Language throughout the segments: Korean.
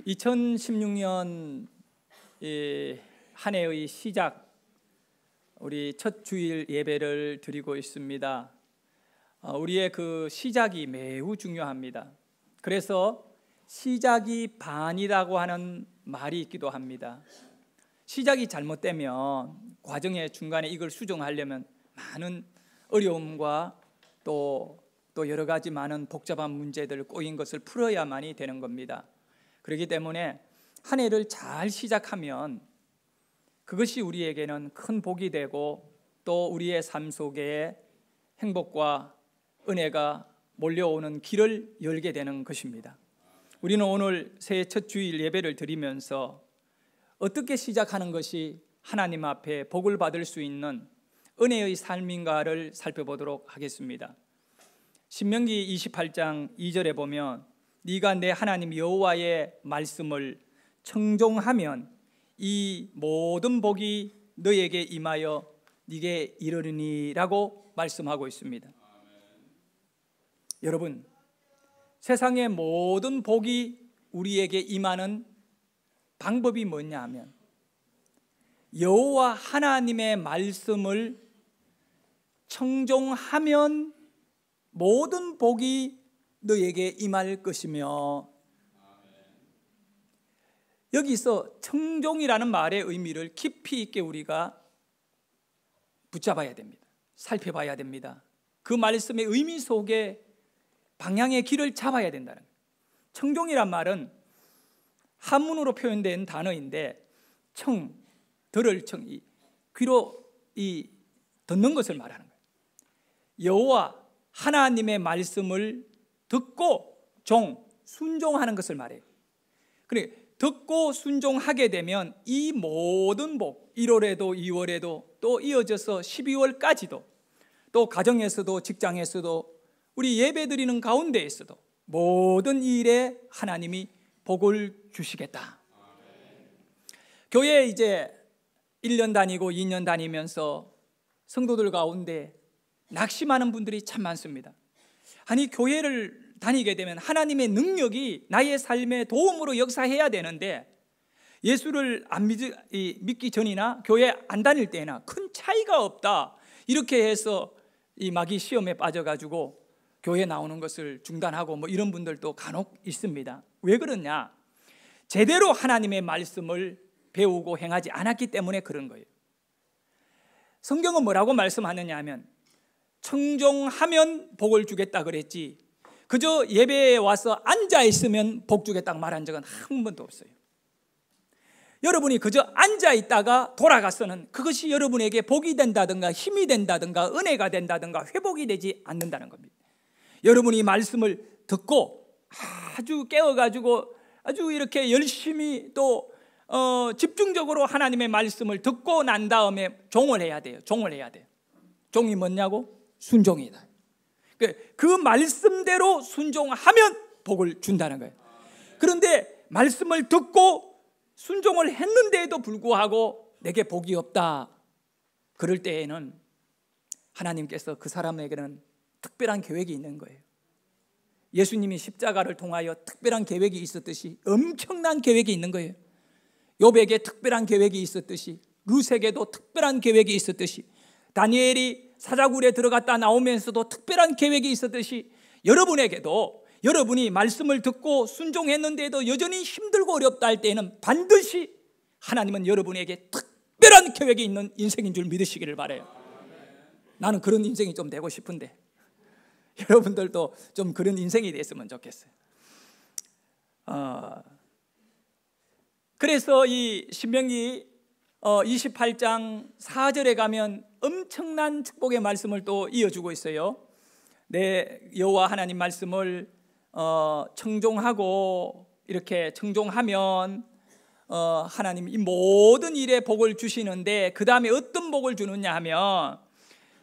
2016년 한 해의 시작, 우리 첫 주일 예배를 드리고 있습니다. 우리의 그 시작이 매우 중요합니다. 그래서 시작이 반이라고 하는 말이 있기도 합니다. 시작이 잘못되면 과정의 중간에 이걸 수정하려면 많은 어려움과 또 여러 가지 많은 복잡한 문제들 꼬인 것을 풀어야만이 되는 겁니다. 그렇기 때문에 한 해를 잘 시작하면 그것이 우리에게는 큰 복이 되고 또 우리의 삶 속에 행복과 은혜가 몰려오는 길을 열게 되는 것입니다. 우리는 오늘 새해 첫 주일 예배를 드리면서 어떻게 시작하는 것이 하나님 앞에 복을 받을 수 있는 은혜의 삶인가를 살펴보도록 하겠습니다. 신명기 28장 2절에 보면 네가 내 하나님 여호와의 말씀을 청종하면 이 모든 복이 너에게 임하여 네게 이르리니라고 말씀하고 있습니다. 여러분, 세상의 모든 복이 우리에게 임하는 방법이 뭐냐 하면 여호와 하나님의 말씀을 청종하면 모든 복이 너에게 임할 것이며, 여기서 청종이라는 말의 의미를 깊이 있게 우리가 붙잡아야 됩니다. 살펴봐야 됩니다. 그 말씀의 의미 속에 방향의 길을 잡아야 된다는 거예요. 청종이란 말은 한문으로 표현된 단어인데 들을 청, 귀로 듣는 것을 말하는 거예요. 여호와 하나님의 말씀을 듣고 순종하는 것을 말해요. 그래, 듣고 순종하게 되면 이 모든 복, 1월에도 2월에도 또 이어져서 12월까지도 또 가정에서도 직장에서도 우리 예배드리는 가운데에서도 모든 일에 하나님이 복을 주시겠다. 교회에 이제 1년 다니고 2년 다니면서 성도들 가운데 낙심하는 분들이 참 많습니다. 아니, 교회를 다니게 되면 하나님의 능력이 나의 삶에 도움으로 역사해야 되는데 예수를 안 믿기 전이나 교회 안 다닐 때나 큰 차이가 없다, 이렇게 해서 이 마귀 시험에 빠져가지고 교회 나오는 것을 중단하고 이런 분들도 간혹 있습니다. 왜 그러냐? 제대로 하나님의 말씀을 배우고 행하지 않았기 때문에 그런 거예요. 성경은 뭐라고 말씀하느냐 하면 청종하면 복을 주겠다 그랬지, 그저 예배에 와서 앉아있으면 복 주겠다고 말한 적은 한 번도 없어요. 여러분이 그저 앉아있다가 돌아가서는 그것이 여러분에게 복이 된다든가 힘이 된다든가 은혜가 된다든가 회복이 되지 않는다는 겁니다. 여러분이 말씀을 듣고 아주 깨어가지고 아주 이렇게 열심히 또 집중적으로 하나님의 말씀을 듣고 난 다음에 종을 해야 돼요. 종이 뭐냐고? 순종이다. 그 말씀대로 순종하면 복을 준다는 거예요. 그런데 말씀을 듣고 순종을 했는데도 불구하고 내게 복이 없다, 그럴 때에는 하나님께서 그 사람에게는 특별한 계획이 있는 거예요. 예수님이 십자가를 통하여 특별한 계획이 있었듯이 엄청난 계획이 있는 거예요. 욥에게 특별한 계획이 있었듯이, 룻에게도 특별한 계획이 있었듯이, 다니엘이 사자굴에 들어갔다 나오면서도 특별한 계획이 있었듯이 여러분에게도, 여러분이 말씀을 듣고 순종했는데도 여전히 힘들고 어렵다 할 때에는 반드시 하나님은 여러분에게 특별한 계획이 있는 인생인 줄 믿으시기를 바라요. 나는 그런 인생이 좀 되고 싶은데 여러분들도 좀 그런 인생이 됐으면 좋겠어요. 그래서 이 신명기 28장 4절에 가면 엄청난 축복의 말씀을 또 이어주고 있어요. 내 여호와 하나님 말씀을 청종하고 이렇게 청종하면 하나님 이 모든 일에 복을 주시는데, 그 다음에 어떤 복을 주느냐 하면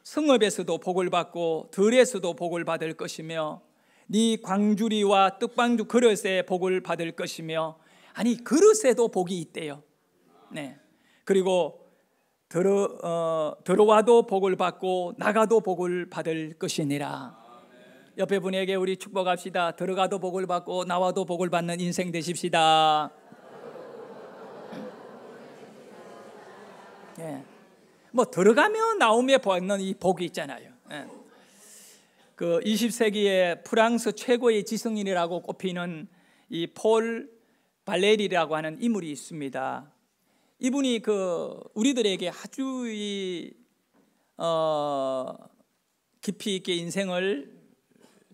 성읍에서도 복을 받고 들에서도 복을 받을 것이며 네 광주리와 떡방주 그릇에 복을 받을 것이며, 아니 그릇에도 복이 있대요. 네. 그리고 들어와도 복을 받고 나가도 복을 받을 것이니라. 옆에 분에게 우리 축복합시다. 들어가도 복을 받고 나와도 복을 받는 인생 되십시다. 예. 뭐 들어가면 나오면 받는 이 복이 있잖아요. 예. 그 20세기의 프랑스 최고의 지성인이라고 꼽히는 이 폴 발레리라고 하는 인물이 있습니다. 이분이 그 우리들에게 아주 깊이 있게 인생을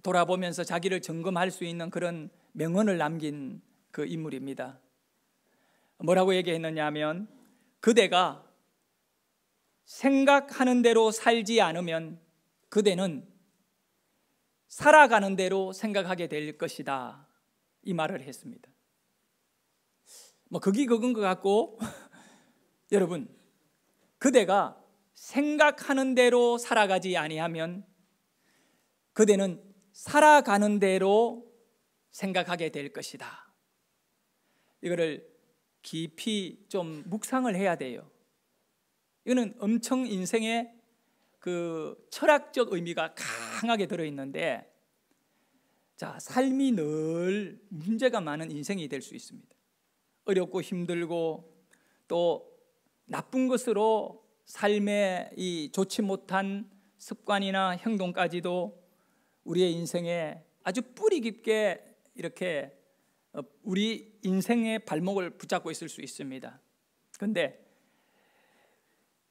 돌아보면서 자기를 점검할 수 있는 그런 명언을 남긴 그 인물입니다. 뭐라고 얘기했느냐 하면, 그대가 생각하는 대로 살지 않으면 그대는 살아가는 대로 생각하게 될 것이다, 이 말을 했습니다. 뭐 그기 그건 것 같고 여러분, 그대가 생각하는 대로 살아가지 아니하면 그대는 살아가는 대로 생각하게 될 것이다. 이거를 깊이 좀 묵상을 해야 돼요. 이거는 엄청 인생의 그 철학적 의미가 강하게 들어있는데, 자, 삶이 늘 문제가 많은 인생이 될 수 있습니다. 어렵고 힘들고 또 나쁜 것으로 삶에 이 좋지 못한 습관이나 행동까지도 우리의 인생에 아주 뿌리 깊게 이렇게 우리 인생의 발목을 붙잡고 있을 수 있습니다. 그런데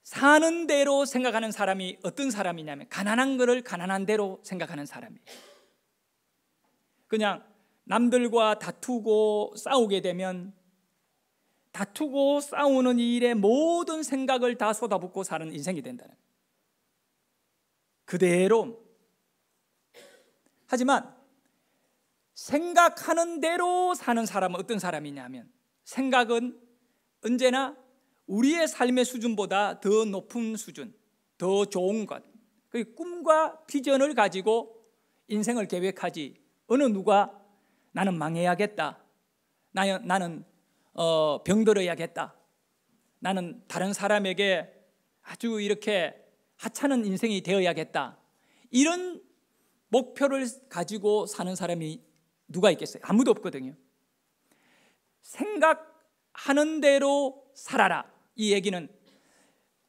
사는 대로 생각하는 사람이 어떤 사람이냐면, 가난한 거를 가난한 대로 생각하는 사람이에요. 그냥 남들과 다투고 싸우게 되면 다투고 싸우는 일에 모든 생각을 다 쏟아붓고 사는 인생이 된다는 거예요. 그대로. 하지만 생각하는 대로 사는 사람은 어떤 사람이냐면, 생각은 언제나 우리의 삶의 수준보다 더 높은 수준, 더 좋은 것, 그 꿈과 비전을 가지고 인생을 계획하지, 어느 누가 나는 망해야겠다, 나는 병들어야겠다, 나는 다른 사람에게 아주 이렇게 하찮은 인생이 되어야겠다, 이런 목표를 가지고 사는 사람이 누가 있겠어요? 아무도 없거든요. 생각하는 대로 살아라, 이 얘기는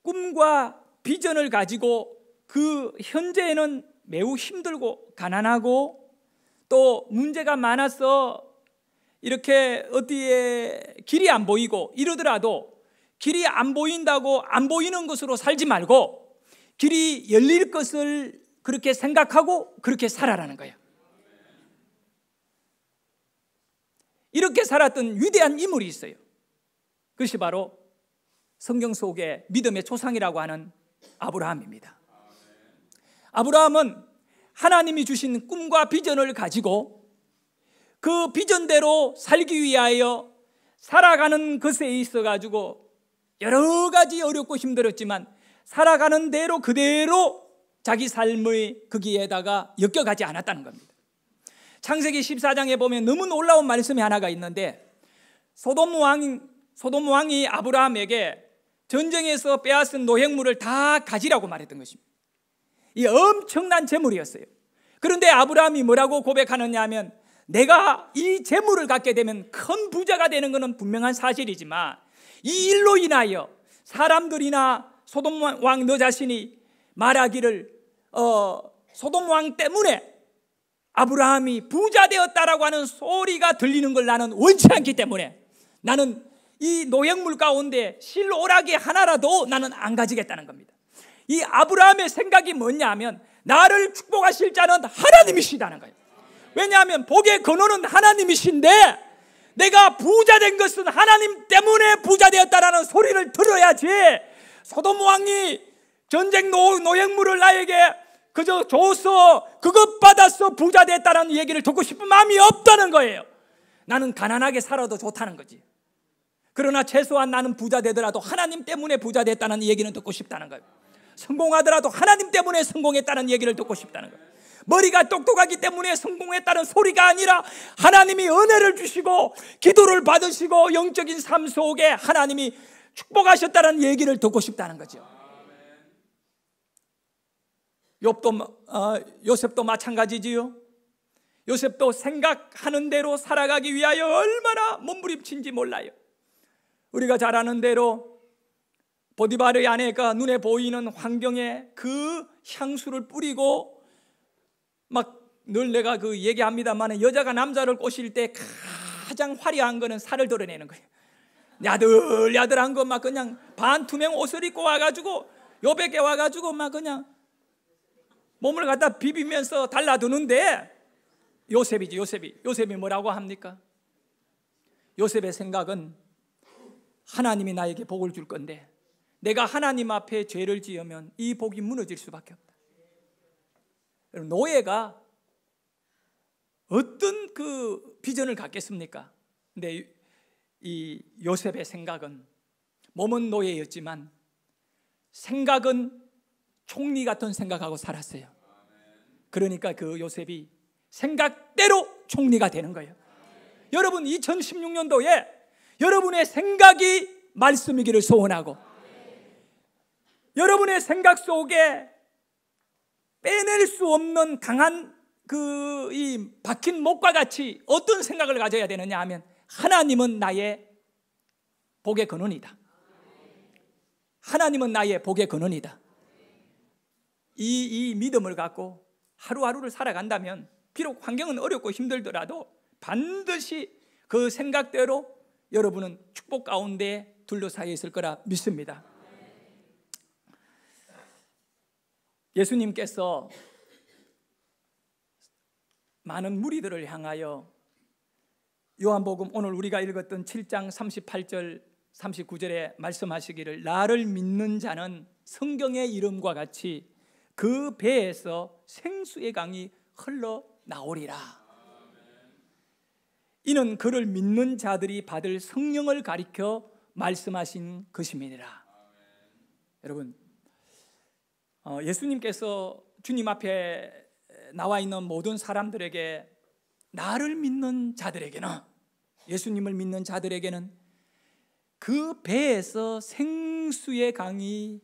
꿈과 비전을 가지고 그 현재에는 매우 힘들고 가난하고 또 문제가 많아서 이렇게 어디에 길이 안 보이고 이러더라도 길이 안 보인다고 안 보이는 것으로 살지 말고 길이 열릴 것을 그렇게 생각하고 그렇게 살아라는 거예요. 이렇게 살았던 위대한 인물이 있어요. 그것이 바로 성경 속의 믿음의 조상이라고 하는 아브라함입니다. 아브라함은 하나님이 주신 꿈과 비전을 가지고 그 비전대로 살기 위하여 살아가는 것에 있어 가지고 여러 가지 어렵고 힘들었지만 살아가는 대로 그대로 자기 삶의 거기에다가 엮여가지 않았다는 겁니다. 창세기 14장에 보면 너무 놀라운 말씀이 하나가 있는데, 소돔 왕이 아브라함에게 전쟁에서 빼앗은 노획물을 다 가지라고 말했던 것입니다. 이 엄청난 재물이었어요. 그런데 아브라함이 뭐라고 고백하느냐 하면, 내가 이 재물을 갖게 되면 큰 부자가 되는 것은 분명한 사실이지만 이 일로 인하여 사람들이나 소돔 왕 너 자신이 말하기를 소돔 왕 때문에 아브라함이 부자 되었다라고 하는 소리가 들리는 걸 나는 원치 않기 때문에 나는 이 노획물 가운데 실오라기 하나라도 나는 안 가지겠다는 겁니다. 이 아브라함의 생각이 뭐냐면, 나를 축복하실 자는 하나님이시다는 거예요. 왜냐하면 복의 근원은 하나님이신데 내가 부자 된 것은 하나님 때문에 부자 되었다라는 소리를 들어야지, 소돔 왕이 전쟁 노획물을 나에게 그저 줘서 그것 받아서 부자 됐다는 얘기를 듣고 싶은 마음이 없다는 거예요. 나는 가난하게 살아도 좋다는 거지. 그러나 최소한 나는 부자 되더라도 하나님 때문에 부자 됐다는 얘기는 듣고 싶다는 거예요. 성공하더라도 하나님 때문에 성공했다는 얘기를 듣고 싶다는 거예요. 머리가 똑똑하기 때문에 성공했다는 소리가 아니라 하나님이 은혜를 주시고 기도를 받으시고 영적인 삶 속에 하나님이 축복하셨다는 얘기를 듣고 싶다는 거죠. 요셉도 마찬가지지요. 요셉도 생각하는 대로 살아가기 위하여 얼마나 몸부림친지 몰라요. 우리가 잘 아는 대로 보디발의 아내가 눈에 보이는 환경에 그 향수를 뿌리고 막 늘 내가 얘기합니다만 여자가 남자를 꼬실 때 가장 화려한 거는 살을 드러내는 거예요. 야들야들한 거 막 그냥 반투명 옷을 입고 와가지고 요백에 와가지고 막 그냥 몸을 갖다 비비면서 달라두는데 요셉이 뭐라고 합니까? 요셉의 생각은 하나님이 나에게 복을 줄 건데 내가 하나님 앞에 죄를 지으면 이 복이 무너질 수밖에 없다. 노예가 어떤 그 비전을 갖겠습니까? 근데 이 요셉의 생각은 몸은 노예였지만 생각은 총리 같은 생각하고 살았어요. 그러니까 그 요셉이 생각대로 총리가 되는 거예요. 여러분 2016년도에 여러분의 생각이 말씀이기를 소원하고 여러분의 생각 속에 빼낼 수 없는 강한 이 박힌 목과 같이 어떤 생각을 가져야 되느냐 하면 하나님은 나의 복의 근원이다. 하나님은 나의 복의 근원이다. 이 믿음을 갖고 하루하루를 살아간다면 비록 환경은 어렵고 힘들더라도 반드시 그 생각대로 여러분은 축복 가운데 둘러싸여 있을 거라 믿습니다. 예수님께서 많은 무리들을 향하여 요한복음 오늘 우리가 읽었던 7장 38절 39절에 말씀하시기를 나를 믿는 자는 성경의 이름과 같이 그 배에서 생수의 강이 흘러나오리라. 이는 그를 믿는 자들이 받을 성령을 가리켜 말씀하신 것임이니라. 여러분 예수님께서 주님 앞에 나와 있는 모든 사람들에게 나를 믿는 자들에게는 예수님을 믿는 자들에게는 그 배에서 생수의 강이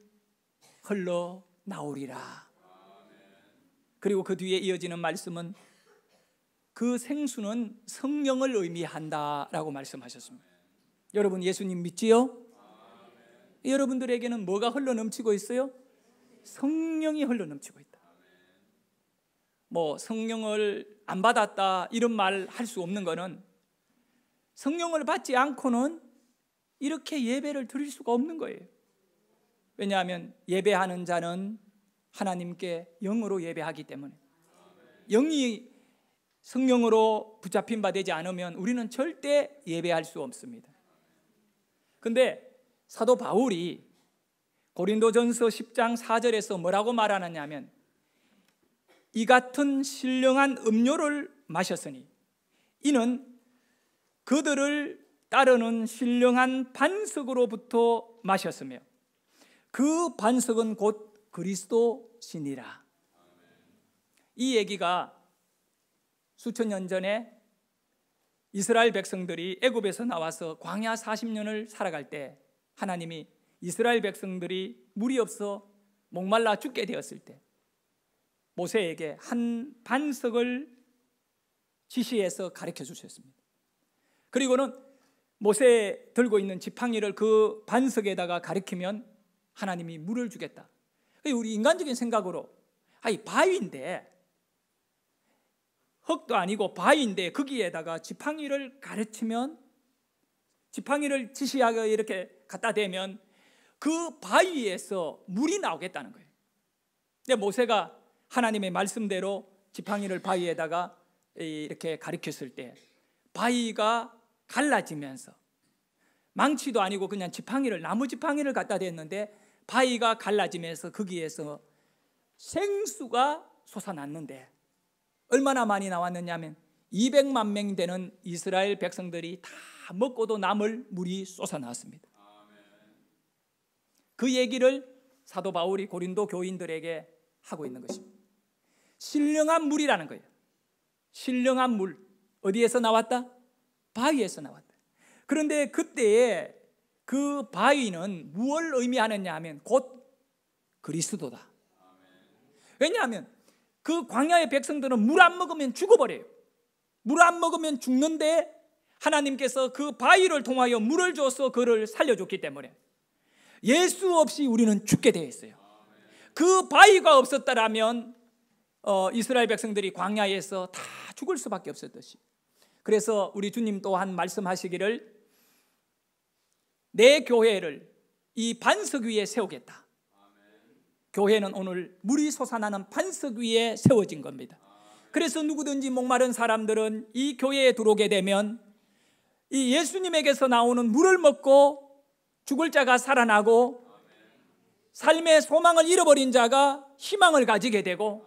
흘러나오리라. 그리고 그 뒤에 이어지는 말씀은 그 생수는 성령을 의미한다라고 말씀하셨습니다. 여러분 예수님 믿지요? 여러분들에게는 뭐가 흘러넘치고 있어요? 성령이 흘러넘치고 있다. 뭐 성령을 안 받았다 이런 말 할 수 없는 거는 성령을 받지 않고는 이렇게 예배를 드릴 수가 없는 거예요. 왜냐하면 예배하는 자는 하나님께 영으로 예배하기 때문에 영이 성령으로 붙잡힌 바 되지 않으면 우리는 절대 예배할 수 없습니다. 그런데 사도 바울이 고린도전서 10장 4절에서 뭐라고 말하느냐 하면 이 같은 신령한 음료를 마셨으니 이는 그들을 따르는 신령한 반석으로부터 마셨으며 그 반석은 곧 그리스도시니라. 이 얘기가 수천 년 전에 이스라엘 백성들이 애굽에서 나와서 광야 40년을 살아갈 때 하나님이 이스라엘 백성들이 물이 없어 목말라 죽게 되었을 때 모세에게 한 반석을 지시해서 가르쳐 주셨습니다. 그리고는 모세 들고 있는 지팡이를 그 반석에다가 가리키면 하나님이 물을 주겠다. 우리 인간적인 생각으로 바위인데 흙도 아니고 바위인데 거기에다가 지팡이를 가르치면 지팡이를 지시하고 이렇게 갖다 대면 그 바위에서 물이 나오겠다는 거예요. 근데 모세가 하나님의 말씀대로 지팡이를 바위에다가 이렇게 가리켰을 때 바위가 갈라지면서 망치도 아니고 그냥 지팡이를 나무 지팡이를 갖다 댔는데 바위가 갈라지면서 거기에서 생수가 솟아났는데 얼마나 많이 나왔느냐 하면 200만 명 되는 이스라엘 백성들이 다 먹고도 남을 물이 솟아났습니다. 그 얘기를 사도 바울이 고린도 교인들에게 하고 있는 것입니다. 신령한 물이라는 거예요. 신령한 물 어디에서 나왔다? 바위에서 나왔다. 그런데 그때에 그 바위는 무엇을 의미하느냐 하면 곧 그리스도다. 왜냐하면 그 광야의 백성들은 물 안 먹으면 죽어버려요. 물 안 먹으면 죽는데 하나님께서 그 바위를 통하여 물을 줘서 그를 살려줬기 때문에 예수 없이 우리는 죽게 되어 있어요. 그 바위가 없었다라면 이스라엘 백성들이 광야에서 다 죽을 수밖에 없었듯이, 그래서 우리 주님 또한 말씀하시기를 내 교회를 이 반석 위에 세우겠다. 교회는 오늘 물이 솟아나는 반석 위에 세워진 겁니다. 그래서 누구든지 목마른 사람들은 이 교회에 들어오게 되면 이 예수님에게서 나오는 물을 먹고 죽을 자가 살아나고 삶의 소망을 잃어버린 자가 희망을 가지게 되고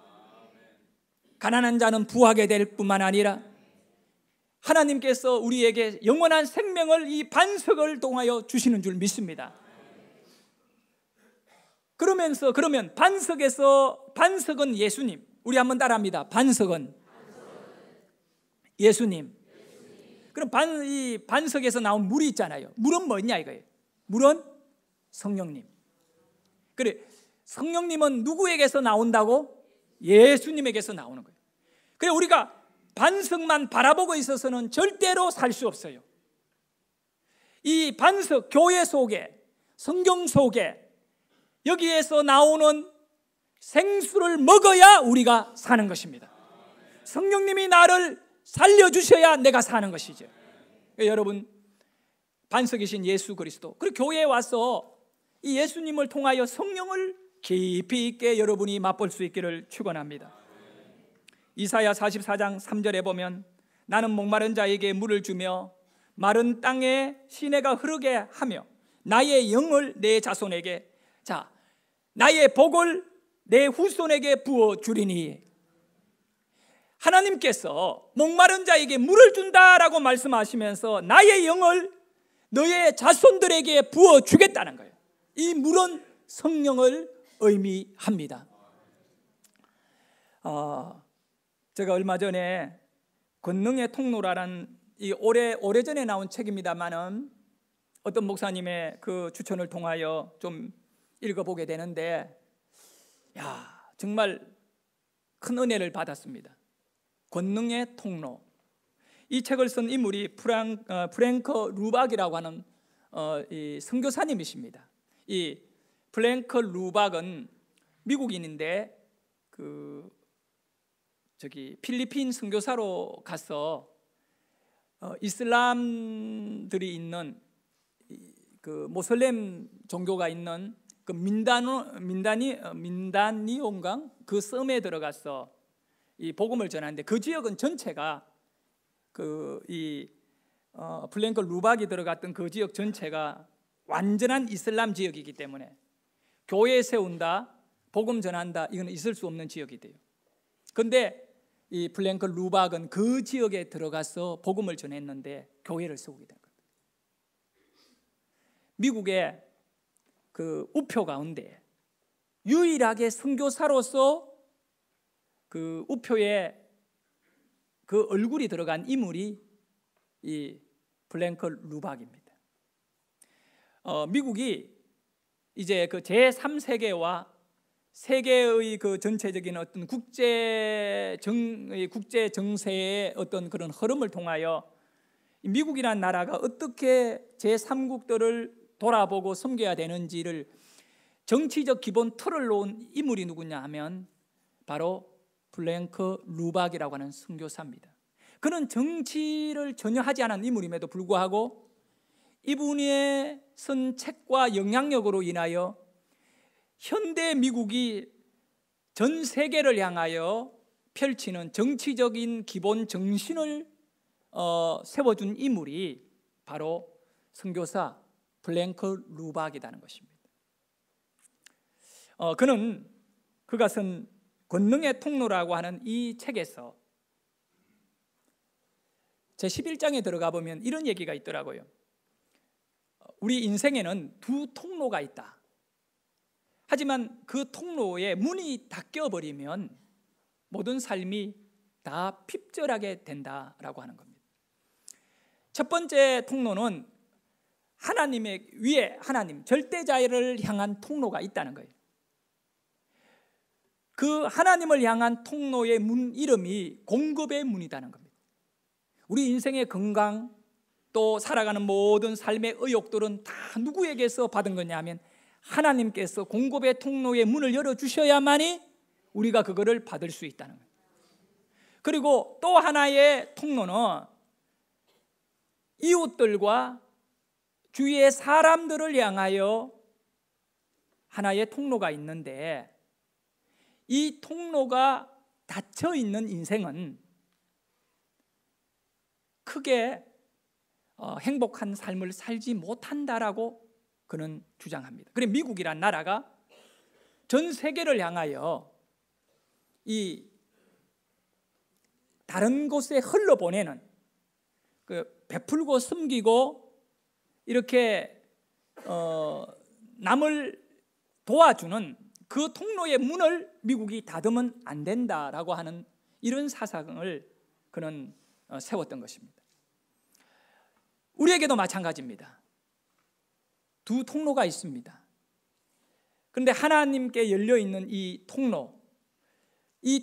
가난한 자는 부하게 될 뿐만 아니라 하나님께서 우리에게 영원한 생명을 이 반석을 통하여 주시는 줄 믿습니다. 그러면 반석은 예수님. 우리 한번 따라합니다. 반석은 예수님. 그럼 이 반석에서 나온 물이 있잖아요. 물은 뭐냐 이거예요. 물은 성령님. 그래, 성령님은 누구에게서 나온다고? 예수님에게서 나오는 거예요. 그래, 우리가 반석만 바라보고 있어서는 절대로 살 수 없어요. 이 반석, 교회 속에, 성경 속에 여기에서 나오는 생수를 먹어야 우리가 사는 것입니다. 성령님이 나를 살려주셔야 내가 사는 것이죠. 여러분, 반석이신 예수 그리스도, 그리고 교회에 와서 이 예수님을 통하여 성령을 깊이 있게 여러분이 맛볼 수 있기를 축원합니다. 이사야 44장 3절에 보면 나는 목마른 자에게 물을 주며 마른 땅에 시내가 흐르게 하며 나의 영을 내 자손에게, 자, 나의 복을 내 후손에게 부어주리니. 하나님께서 목마른 자에게 물을 준다라고 말씀하시면서 나의 영을 너의 자손들에게 부어주겠다는 거예요. 이 물은 성령을 의미합니다. 제가 얼마 전에 권능의 통로라는 이 오래전에 나온 책입니다만은 어떤 목사님의 그 추천을 통하여 좀 읽어보게 되는데, 정말 큰 은혜를 받았습니다. 권능의 통로. 이 책을 쓴 인물이 프랭크 루박이라고 하는 이 선교사님이십니다. 이 프랭크 루박은 미국인인데 필리핀 선교사로 가서 이슬람들이 있는 그 모슬렘 종교가 있는 그 민다니온강 그 섬에 들어가서 이 복음을 전하는데, 그 지역은 전체가 플랭크 루박이 들어갔던 그 지역 전체가 완전한 이슬람 지역이기 때문에 교회 세운다, 복음 전한다, 이건 있을 수 없는 지역이 돼요. 그런데 이 플랭크 루박은 그 지역에 들어가서 복음을 전했는데 교회를 세우게 된 겁니다. 미국의 그 우표 가운데 유일하게 선교사로서 그 우표에 그 얼굴이 들어간 인물이 이 플랭크 루박입니다. 미국이 이제 그 제3세계와 세계의 그 전체적인 어떤 국제 정세의 어떤 그런 흐름을 통하여 미국이라는 나라가 어떻게 제3국들을 돌아보고 섬겨야 되는지를 정치적 기본 틀을 놓은 인물이 누구냐 하면 바로 플랭크 루박이라고 하는 선교사입니다. 그는 정치를 전혀 하지 않은 인물임에도 불구하고 이분의 쓴 책과 영향력으로 인하여 현대 미국이 전 세계를 향하여 펼치는 정치적인 기본 정신을 세워준 인물이 바로 선교사 플랭크 루박이라는 것입니다. 그가 쓴 권능의 통로라고 하는 이 책에서 제11장에 들어가 보면 이런 얘기가 있더라고요. 우리 인생에는 두 통로가 있다. 하지만 그 통로에 문이 닫혀버리면 모든 삶이 다 핍절하게 된다라고 하는 겁니다. 첫 번째 통로는 하나님의 위에 하나님 절대자를 향한 통로가 있다는 거예요. 그 하나님을 향한 통로의 문 이름이 공급의 문이라는 겁니다. 우리 인생의 건강, 또 살아가는 모든 삶의 의욕들은 다 누구에게서 받은 거냐면 하나님께서 공급의 통로의 문을 열어주셔야만이 우리가 그거를 받을 수 있다는 거예요. 그리고 또 하나의 통로는 이웃들과 주위의 사람들을 향하여 하나의 통로가 있는데, 이 통로가 닫혀 있는 인생은 크게 행복한 삶을 살지 못한다라고 그는 주장합니다. 그래 미국이란 나라가 전 세계를 향하여 이 다른 곳에 흘러보내는, 그 베풀고 섬기고 이렇게 남을 도와주는 그 통로의 문을 미국이 닫으면 안 된다라고 하는 이런 사상을 그는 세웠던 것입니다. 우리에게도 마찬가지입니다. 두 통로가 있습니다. 그런데 하나님께 열려있는 이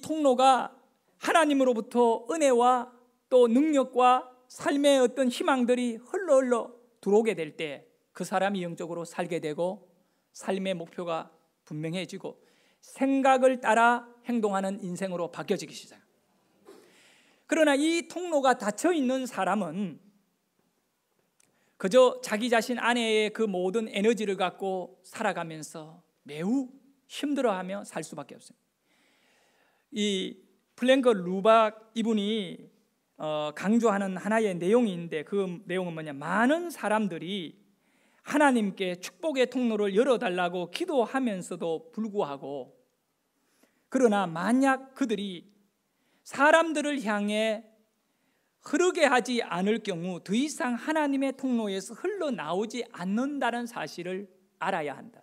통로가 하나님으로부터 은혜와 또 능력과 삶의 어떤 희망들이 흘러 들어오게 될 때 그 사람이 영적으로 살게 되고 삶의 목표가 분명해지고 생각을 따라 행동하는 인생으로 바뀌어지기 시작합니다. 그러나 이 통로가 닫혀 있는 사람은 그저 자기 자신 안에의 그 모든 에너지를 갖고 살아가면서 매우 힘들어하며 살 수밖에 없습니다. 이 플랭크 루박 이분이 강조하는 하나의 내용이 있는데, 그 내용은 뭐냐, 많은 사람들이 하나님께 축복의 통로를 열어달라고 기도하면서도 불구하고, 그러나 만약 그들이 사람들을 향해 흐르게 하지 않을 경우 더 이상 하나님의 통로에서 흘러나오지 않는다는 사실을 알아야 한다.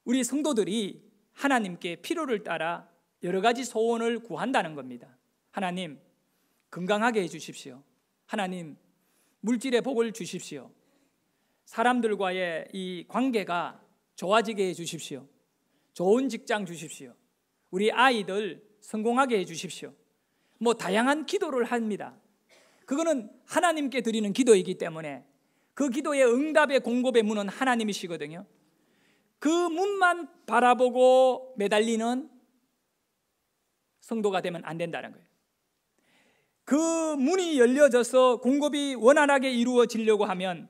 우리 성도들이 하나님께 필요를 따라 여러 가지 소원을 구한다는 겁니다. 하나님, 건강하게 해주십시오. 하나님, 물질의 복을 주십시오. 사람들과의 이 관계가 좋아지게 해주십시오. 좋은 직장 주십시오. 우리 아이들 성공하게 해주십시오. 뭐 다양한 기도를 합니다. 그거는 하나님께 드리는 기도이기 때문에 그 기도의 응답의 공급의 문은 하나님이시거든요. 그 문만 바라보고 매달리는 성도가 되면 안 된다는 거예요. 그 문이 열려져서 공급이 원활하게 이루어지려고 하면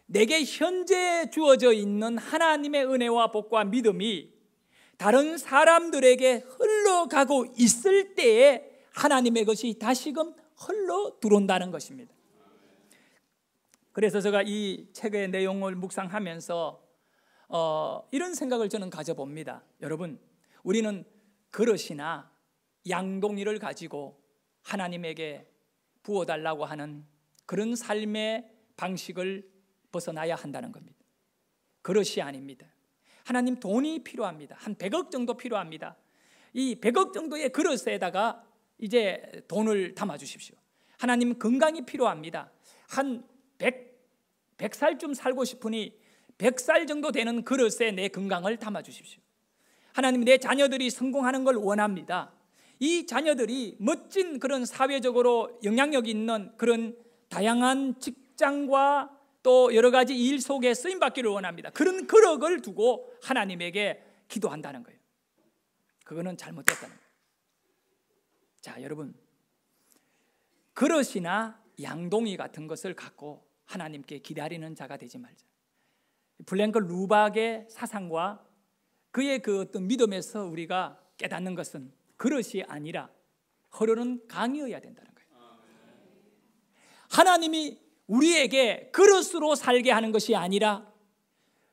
내게 현재 주어져 있는 하나님의 은혜와 복과 믿음이 다른 사람들에게 흘러가고 있을 때에 하나님의 것이 다시금 흘러 들어온다는 것입니다. 그래서 제가 이 책의 내용을 묵상하면서 이런 생각을 저는 가져봅니다. 여러분, 우리는 그릇이나 양동이를 가지고 하나님에게 부어달라고 하는 그런 삶의 방식을 벗어나야 한다는 겁니다. 그릇이 아닙니다. 하나님, 돈이 필요합니다. 한 100억 정도 필요합니다. 이 100억 정도의 그릇에다가 이제 돈을 담아 주십시오. 하나님, 건강이 필요합니다. 한 100살쯤 살고 싶으니 100살 정도 되는 그릇에 내 건강을 담아 주십시오. 하나님, 내 자녀들이 성공하는 걸 원합니다. 이 자녀들이 멋진 그런 사회적으로 영향력 있는 그런 다양한 직장과 또 여러 가지 일 속에 쓰임받기를 원합니다. 그런 그릇을 두고 하나님에게 기도한다는 거예요. 그거는 잘못됐다는 거예요. 자, 여러분, 그릇이나 양동이 같은 것을 갖고 하나님께 기다리는 자가 되지 말자. 플랭크 루박의 사상과 그의 그 어떤 믿음에서 우리가 깨닫는 것은 그릇이 아니라 흐르는 강이어야 된다는 거예요. 하나님이 우리에게 그릇으로 살게 하는 것이 아니라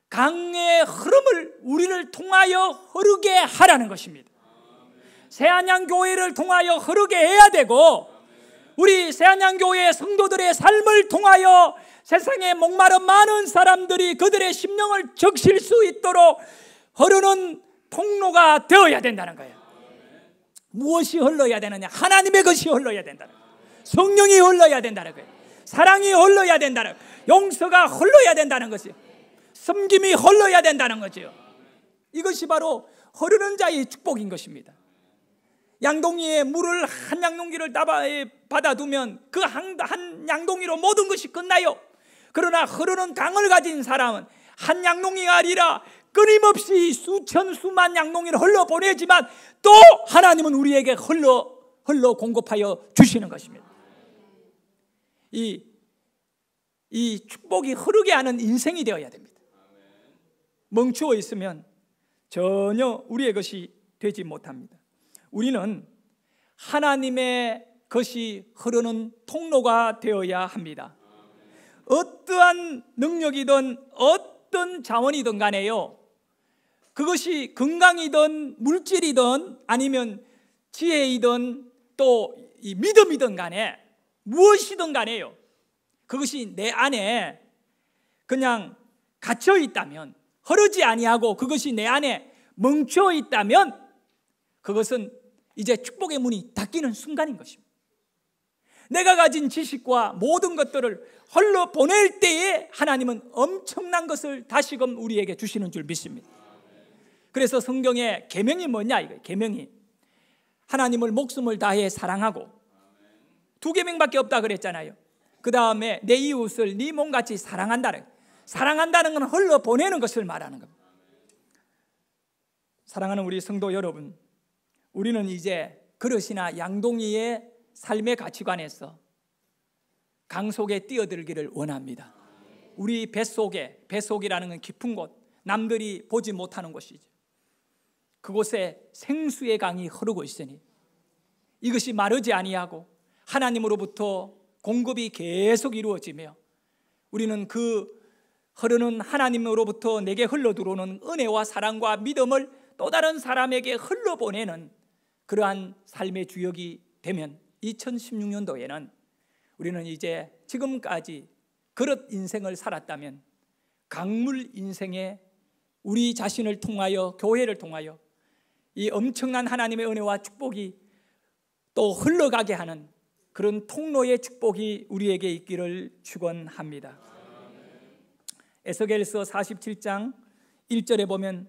강의 흐름을 우리를 통하여 흐르게 하라는 것입니다. 새안양교회를 통하여 흐르게 해야 되고, 우리 새안양교회 성도들의 삶을 통하여 세상에 목마른 많은 사람들이 그들의 심령을 적실 수 있도록 흐르는 통로가 되어야 된다는 거예요. 무엇이 흘러야 되느냐? 하나님의 것이 흘러야 된다는 거예요. 성령이 흘러야 된다는 거예요. 사랑이 흘러야 된다는 거예요. 용서가 흘러야 된다는 것이요. 섬김이 흘러야 된다는 거죠. 이것이 바로 흐르는 자의 축복인 것입니다. 양동이에 물을 한 양동이를 받아두면 그 한 양동이로 모든 것이 끝나요. 그러나 흐르는 강을 가진 사람은 한 양동이가 아니라 끊임없이 수천 수만 양동이를 흘러보내지만 또 하나님은 우리에게 흘러 공급하여 주시는 것입니다. 이 축복이 흐르게 하는 인생이 되어야 됩니다. 멈추어 있으면 전혀 우리의 것이 되지 못합니다. 우리는 하나님의 것이 흐르는 통로가 되어야 합니다. 어떠한 능력이든 어떤 자원이든 간에요, 그것이 건강이든 물질이든 아니면 지혜이든 또 이 믿음이든 간에 무엇이든 간에요, 그것이 내 안에 그냥 갇혀 있다면, 흐르지 아니하고 그것이 내 안에 멈춰 있다면 그것은 이제 축복의 문이 닫히는 순간인 것입니다. 내가 가진 지식과 모든 것들을 흘러 보낼 때에 하나님은 엄청난 것을 다시금 우리에게 주시는 줄 믿습니다. 그래서 성경의 계명이 뭐냐 이거예요. 계명이 하나님을 목숨을 다해 사랑하고, 두 계명밖에 없다 그랬잖아요. 그 다음에 내 이웃을 네 몸같이 사랑한다는 건 흘러 보내는 것을 말하는 겁니다. 사랑하는 우리 성도 여러분, 우리는 이제 그릇이나 양동이의 삶의 가치관에서 강 속에 뛰어들기를 원합니다. 우리 뱃속이라는 건 깊은 곳, 남들이 보지 못하는 곳이죠. 그곳에 생수의 강이 흐르고 있으니 이것이 마르지 아니하고 하나님으로부터 공급이 계속 이루어지며 우리는 그 흐르는 하나님으로부터 내게 흘러 들어오는 은혜와 사랑과 믿음을 또 다른 사람에게 흘러보내는 그러한 삶의 주역이 되면 2016년도에는 우리는 이제 지금까지 그릇 인생을 살았다면 강물 인생에 우리 자신을 통하여, 교회를 통하여 이 엄청난 하나님의 은혜와 축복이 또 흘러가게 하는 그런 통로의 축복이 우리에게 있기를 축원합니다. 에스겔서 47장 1절에 보면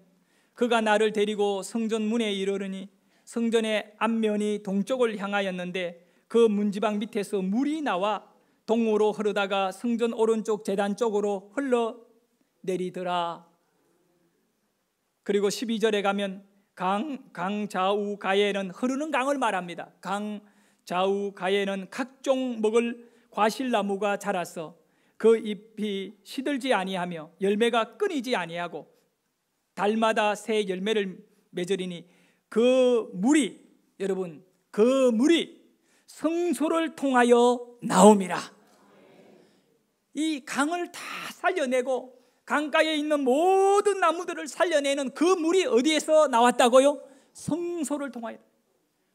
그가 나를 데리고 성전 문에 이르르니 성전의 앞면이 동쪽을 향하였는데 그 문지방 밑에서 물이 나와 동으로 흐르다가 성전 오른쪽 제단 쪽으로 흘러내리더라. 그리고 12절에 가면 강 좌우 가에는 흐르는 강을 말합니다. 강 좌우 가에는 각종 먹을 과실나무가 자라서 그 잎이 시들지 아니하며 열매가 끊이지 아니하고 달마다 새 열매를 맺으리니 그 물이, 여러분, 그 물이 성소를 통하여 나옵니다. 이 강을 다 살려내고 강가에 있는 모든 나무들을 살려내는 그 물이 어디에서 나왔다고요? 성소를 통하여.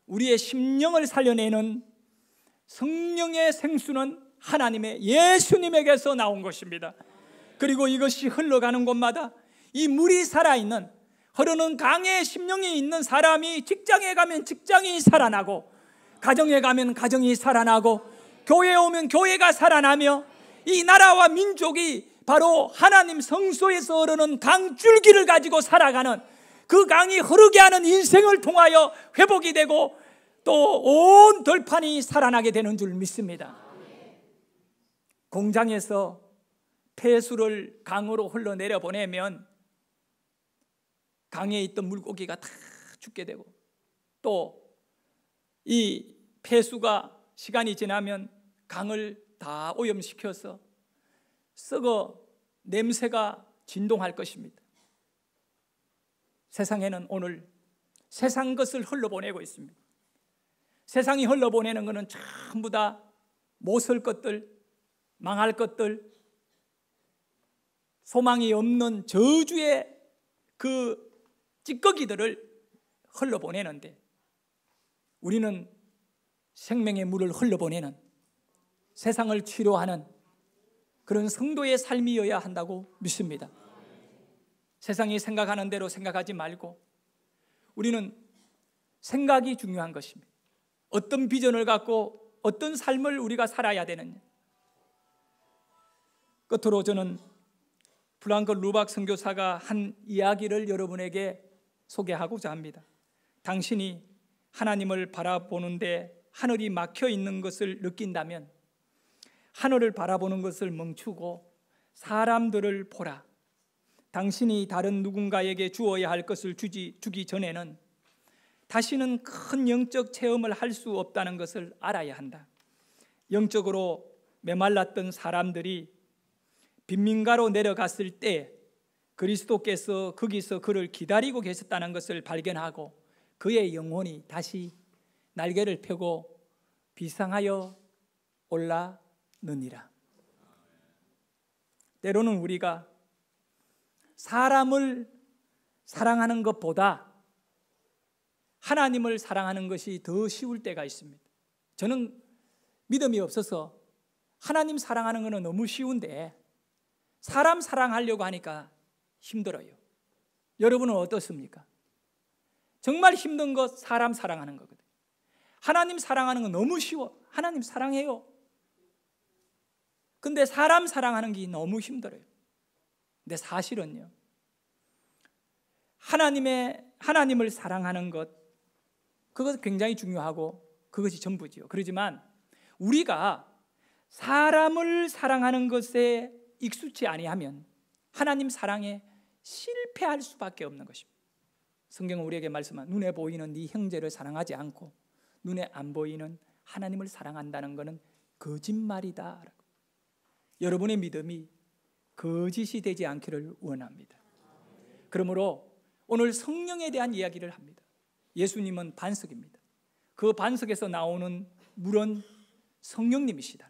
우리의 심령을 살려내는 성령의 생수는 하나님의 예수님에게서 나온 것입니다. 그리고 이것이 흘러가는 곳마다 이 물이 살아있는, 흐르는 강에 심령이 있는 사람이 직장에 가면 직장이 살아나고, 가정에 가면 가정이 살아나고, 교회에 오면 교회가 살아나며, 이 나라와 민족이 바로 하나님 성소에서 흐르는 강줄기를 가지고 살아가는, 그 강이 흐르게 하는 인생을 통하여 회복이 되고 또 온 들판이 살아나게 되는 줄 믿습니다. 공장에서 폐수를 강으로 흘러내려 보내면 강에 있던 물고기가 다 죽게 되고, 또 이 폐수가 시간이 지나면 강을 다 오염시켜서 썩어 냄새가 진동할 것입니다. 세상에는 오늘 세상 것을 흘러보내고 있습니다. 세상이 흘러보내는 것은 전부 다 못 쓸 것들, 망할 것들, 소망이 없는 저주의 그 찌꺼기들을 흘러보내는데, 우리는 생명의 물을 흘러보내는, 세상을 치료하는 그런 성도의 삶이어야 한다고 믿습니다. 세상이 생각하는 대로 생각하지 말고 우리는 생각이 중요한 것입니다. 어떤 비전을 갖고 어떤 삶을 우리가 살아야 되느냐. 끝으로 저는 프랑크 루박 선교사가 한 이야기를 여러분에게 소개하고자 합니다. 당신이 하나님을 바라보는데 하늘이 막혀 있는 것을 느낀다면 하늘을 바라보는 것을 멈추고 사람들을 보라. 당신이 다른 누군가에게 주어야 할 것을 주기 전에는 다시는 큰 영적 체험을 할 수 없다는 것을 알아야 한다. 영적으로 메말랐던 사람들이 빈민가로 내려갔을 때 그리스도께서 거기서 그를 기다리고 계셨다는 것을 발견하고 그의 영혼이 다시 날개를 펴고 비상하여 올라느니라. 때로는 우리가 사람을 사랑하는 것보다 하나님을 사랑하는 것이 더 쉬울 때가 있습니다. 저는 믿음이 없어서 하나님 사랑하는 것은 너무 쉬운데 사람 사랑하려고 하니까 힘들어요. 여러분은 어떻습니까? 정말 힘든 것 사람 사랑하는 거거든요. 하나님 사랑하는 건 너무 쉬워. 하나님 사랑해요. 근데 사람 사랑하는 게 너무 힘들어요. 근데 사실은요, 하나님을 사랑하는 것, 그것 굉장히 중요하고 그것이 전부지요. 그렇지만 우리가 사람을 사랑하는 것에 익숙치 아니하면 하나님 사랑에 실패할 수밖에 없는 것입니다. 성경은 우리에게 말씀한 눈에 보이는 네 형제를 사랑하지 않고 눈에 안 보이는 하나님을 사랑한다는 것은 거짓말이다. 여러분의 믿음이 거짓이 되지 않기를 원합니다. 그러므로 오늘 성령에 대한 이야기를 합니다. 예수님은 반석입니다. 그 반석에서 나오는 물은 성령님이시다.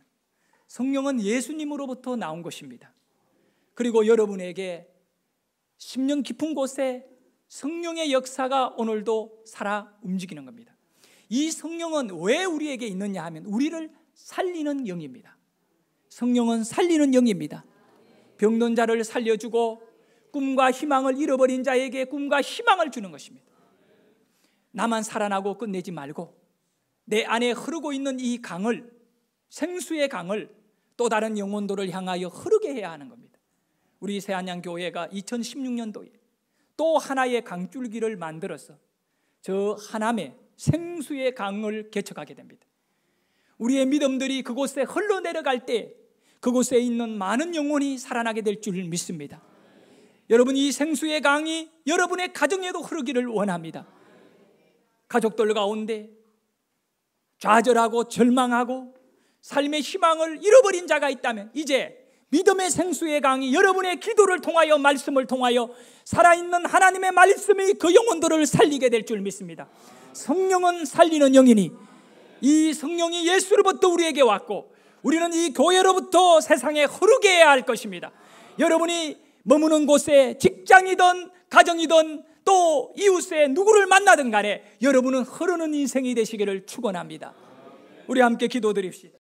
성령은 예수님으로부터 나온 것입니다. 그리고 여러분에게 심령 깊은 곳에 성령의 역사가 오늘도 살아 움직이는 겁니다. 이 성령은 왜 우리에게 있느냐 하면 우리를 살리는 영입니다. 성령은 살리는 영입니다. 병든 자를 살려주고 꿈과 희망을 잃어버린 자에게 꿈과 희망을 주는 것입니다. 나만 살아나고 끝내지 말고 내 안에 흐르고 있는 이 강을, 생수의 강을 또 다른 영혼들을 향하여 흐르게 해야 하는 겁니다. 우리 새안양교회가 2016년도에 또 하나의 강줄기를 만들어서 저 하남에 생수의 강을 개척하게 됩니다. 우리의 믿음들이 그곳에 흘러내려갈 때 그곳에 있는 많은 영혼이 살아나게 될 줄 믿습니다. 여러분, 이 생수의 강이 여러분의 가정에도 흐르기를 원합니다. 가족들 가운데 좌절하고 절망하고 삶의 희망을 잃어버린 자가 있다면 이제 믿음의 생수의 강이 여러분의 기도를 통하여 말씀을 통하여 살아있는 하나님의 말씀이 그 영혼들을 살리게 될 줄 믿습니다. 성령은 살리는 영이니 이 성령이 예수로부터 우리에게 왔고 우리는 이 교회로부터 세상에 흐르게 해야 할 것입니다. 여러분이 머무는 곳에 직장이든 가정이든 또 이웃에 누구를 만나든 간에 여러분은 흐르는 인생이 되시기를 축원합니다. 우리 함께 기도드립시다.